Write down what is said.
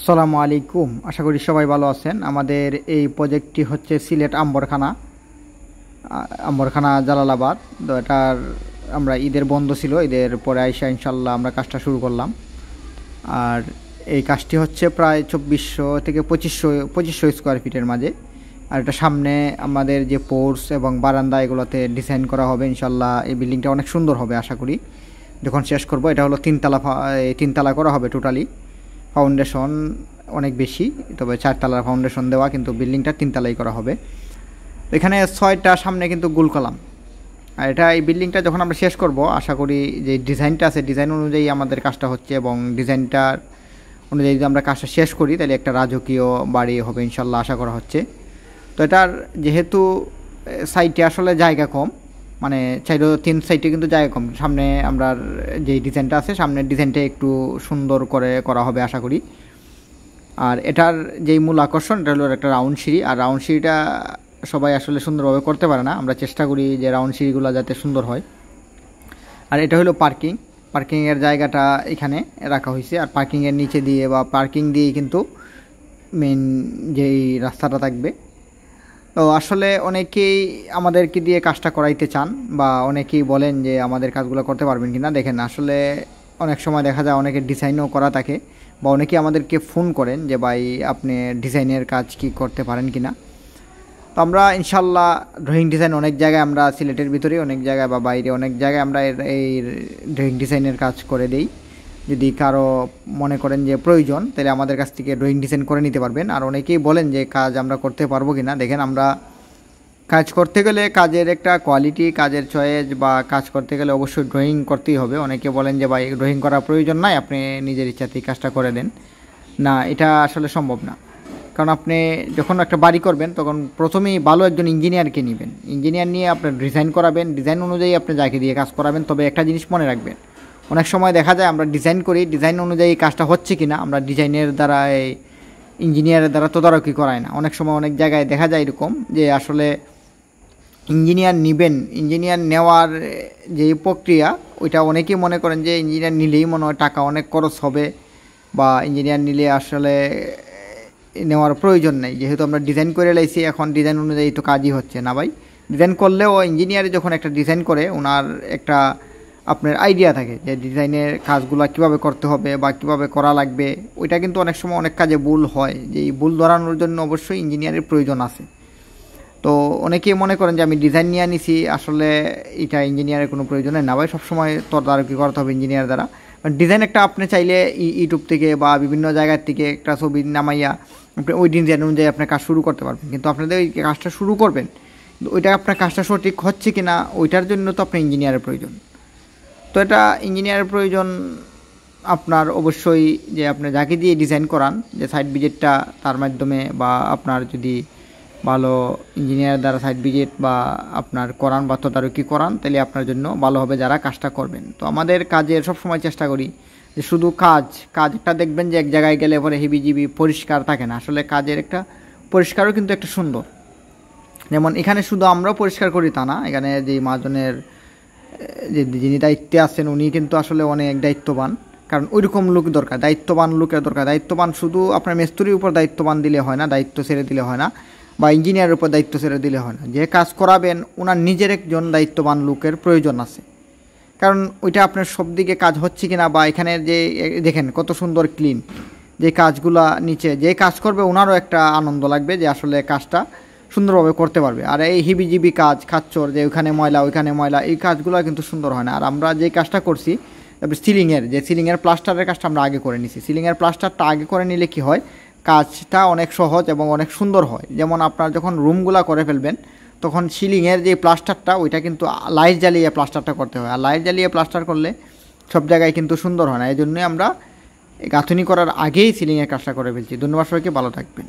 আসসালামু আলাইকুম। আশা করি সবাই ভালো আছেন। আমাদের এই প্রজেক্টটি হচ্ছে সিলেট আম্বরখানা জালালাবাদ। তো এটার আমরা ঈদের বন্ধ ছিল, ঈদের পরে আইসা ইনশাল্লাহ আমরা কাজটা শুরু করলাম। আর এই কাজটি হচ্ছে প্রায় 2400 থেকে 2500 স্কোয়ার ফিটের মাঝে। আর এটা সামনে আমাদের যে পোর্স এবং বারান্দা এগুলোতে ডিজাইন করা হবে ইনশাল্লাহ। এই বিল্ডিংটা অনেক সুন্দর হবে আশা করি যখন শেষ করব। এটা হলো তিনতলা করা হবে টোটালি। ফাউন্ডেশন অনেক বেশি, তবে 4 তলার ফাউন্ডেশন দেওয়া, কিন্তু বিল্ডিংটা 3 তলাই করা হবে। এখানে 6টা সামনে কিন্তু গোল কলাম। আর এই বিল্ডিংটা যখন আমরা শেষ করব আশা করি যে ডিজাইনটা আছে ডিজাইন অনুযায়ী আমাদের কাজটা হচ্ছে, এবং ডিজাইনটার অনুযায়ী যদি আমরা কাজটা শেষ করি তাহলে একটা রাজকীয় বাড়ি হবে ইনশাল্লাহ আশা করা হচ্ছে। তো এটার যেহেতু সাইটে আসলে জায়গা কম, মানে 3 সাইডে কিন্তু জায়গা কম, সামনে আমরা যে ডিজাইনটা আছে সামনের ডিজাইনটা একটু সুন্দর করে করা হবে আশা করি। আর এটার যেই মূল আকর্ষণ এটা হলো একটা রাউন্ড সিঁড়ি। আর রাউন্ড সিঁড়িটা সবাই আসলে সুন্দরভাবে করতে পারে না, আমরা চেষ্টা করি যে রাউন্ড সিঁড়িগুলো যাতে সুন্দর হয়। আর এটা হলো পার্কিংয়ের জায়গাটা এখানে রাখা হয়েছে। আর পার্কিংয়ের নিচে দিয়ে বা পার্কিং দিয়েই কিন্তু মেন যেই রাস্তাটা থাকবে। তো আসলে অনেকেই আমাদেরকে দিয়ে কাজটা করাইতে চান, বা অনেকেই বলেন যে আমাদের কাজগুলো করতে পারবেন কি না। দেখেন আসলে অনেক সময় দেখা যায় অনেকের ডিজাইনও করা থাকে, বা অনেকেই আমাদেরকে ফোন করেন যে ভাই আপনি ডিজাইনের কাজ কি করতে পারেন কি না। তো আমরা ইনশাল্লাহ ড্রয়িং ডিজাইন অনেক জায়গায়, আমরা সিলেটের ভিতরে অনেক জায়গায় বা বাইরে অনেক জায়গায় আমরা এই ড্রয়িং ডিজাইনের কাজ করে দেই। যদি কারো মনে করেন যে প্রয়োজন তাহলে আমাদের কাছ থেকে ড্রয়িং ডিজাইন করে নিতে পারবেন। আর অনেকেই বলেন যে কাজ আমরা করতে পারবো কি না। দেখেন আমরা কাজ করতে গেলে কাজের একটা কোয়ালিটি, কাজের চয়েস, বা কাজ করতে গেলে অবশ্যই ড্রয়িং করতেই হবে। অনেকে বলেন যে ভাই ড্রয়িং করার প্রয়োজন নাই, আপনি নিজের ইচ্ছাতেই কাজটা করে দেন। না, এটা আসলে সম্ভব না। কারণ আপনি যখন একটা বাড়ি করবেন তখন প্রথমেই ভালো একজন ইঞ্জিনিয়ারকে নেবেন, ইঞ্জিনিয়ার নিয়ে আপনার ডিজাইন করাবেন, ডিজাইন অনুযায়ী আপনি যাকে দিয়ে কাজ করাবেন। তবে একটা জিনিস মনে রাখবেন, অনেক সময় দেখা যায় আমরা ডিজাইন করি, ডিজাইন অনুযায়ী কাজটা হচ্ছে কি না আমরা ডিজাইনের দ্বারা ইঞ্জিনিয়ারের দ্বারা তদারকি করাই না। অনেক সময় অনেক জায়গায় দেখা যায় এরকম যে আসলে ইঞ্জিনিয়ার নেওয়ার যে প্রক্রিয়া ওইটা অনেকেই মনে করেন যে ইঞ্জিনিয়ার নিলেই মনে হয় টাকা অনেক খরচ হবে, বা ইঞ্জিনিয়ার নিলে আসলে নেওয়ার প্রয়োজন নেই, যেহেতু আমরা ডিজাইন করে লাইছি এখন ডিজাইন অনুযায়ী তো কাজই হচ্ছে না। ভাই ডিজাইন করলেও ইঞ্জিনিয়ারে যখন একটা ডিজাইন করে ওনার একটা আপনার আইডিয়া থাকে যে ডিজাইনের কাজগুলো কিভাবে করতে হবে বা কিভাবে করা লাগবে। ওইটা কিন্তু অনেক সময় অনেক কাজে ভুল হয়, যে এই ভুল ধরানোর জন্য অবশ্যই ইঞ্জিনিয়ারের প্রয়োজন আছে। তো অনেকেই মনে করেন যে আমি ডিজাইন নিয়ে নিছি, আসলে এটা ইঞ্জিনিয়ারের কোনো প্রয়োজন না। ভাই সবসময় তদারকি করতে হবে ইঞ্জিনিয়ার দ্বারা। ডিজাইন একটা আপনি চাইলে ইউটিউব থেকে বা বিভিন্ন জায়গার থেকে একটা ছবি নামাইয়া আপনি ওই ডিজাইন অনুযায়ী আপনার কাজ শুরু করতে পারবেন, কিন্তু আপনাদের ওই কাজটা শুরু করবেন, ওইটা আপনার কাজটা সঠিক হচ্ছে কি না ওইটার জন্য তো আপনার ইঞ্জিনিয়ারের প্রয়োজন। তো এটা ইঞ্জিনিয়ারের প্রয়োজন আপনার অবশ্যই, যে আপনি যাকে দিয়ে ডিজাইন করান, যে সাইট ভিজিটটা তার মাধ্যমে, বা আপনার যদি ভালো ইঞ্জিনিয়ার দ্বারা সাইট ভিজিট বা আপনার করান বা তদারকি করান তাহলে আপনার জন্য ভালো হবে যারা কাজটা করবেন। তো আমাদের কাজের সবসময় চেষ্টা করি যে শুধু কাজটা দেখবেন যে এক জায়গায় গেলে পরে হিবিজিবি পরিষ্কার থাকে না, আসলে কাজের একটা পরিষ্কারও কিন্তু একটা সুন্দর। যেমন এখানে শুধু আমরাও পরিষ্কার করি তা না, এখানে যে মহাজনের যে যিনি দায়িত্বে আছেন উনি কিন্তু আসলে অনেক দায়িত্ববান, কারণ ওইরকম লোক দরকার, দায়িত্ববান লোকের দরকার। দায়িত্ববান শুধু আপনার মিস্ত্রির উপর দায়িত্ববান দিলে হয় না, দায়িত্ব ছেড়ে দিলে হয় না, বা ইঞ্জিনিয়ারের উপর দায়িত্ব ছেড়ে দিলে হয় না। যে কাজ করাবেন ওনার নিজের একজন দায়িত্ববান লোকের প্রয়োজন আছে, কারণ ওইটা আপনার সব দিকে কাজ হচ্ছে কি না, বা এখানে যে দেখেন কত সুন্দর ক্লিন যে কাজগুলা নিচে যে কাজ করবে ওনারও একটা আনন্দ লাগবে যে আসলে কাজটা সুন্দরভাবে করতে পারবে। আর এই হিবিজিবি কাজ খাচ্চর যে ওইখানে ময়লা ওইখানে ময়লা, এই কাজগুলো কিন্তু সুন্দর হয় না। আর আমরা যে কাজটা করছি, তারপরে সিলিংয়ের প্লাস্টারের কাজটা আমরা আগে করে নিছি। সিলিংয়ের প্লাস্টারটা আগে করে নিলে কি হয়, কাজটা অনেক সহজ এবং অনেক সুন্দর হয়। যেমন আপনার যখন রুমগুলা করে ফেলবেন তখন সিলিংয়ের যে প্লাস্টারটা ওইটা কিন্তু লাইট জ্বালিয়ে প্লাস্টারটা করতে হয়, আর লাইট জ্বালিয়ে প্লাস্টার করলে সব জায়গায় কিন্তু সুন্দর হয় না। এই জন্যই আমরা গাঁথুনি করার আগেই সিলিংয়ের কাজটা করে ফেলছি। ধন্যবাদ সবাইকে, ভালো থাকবেন।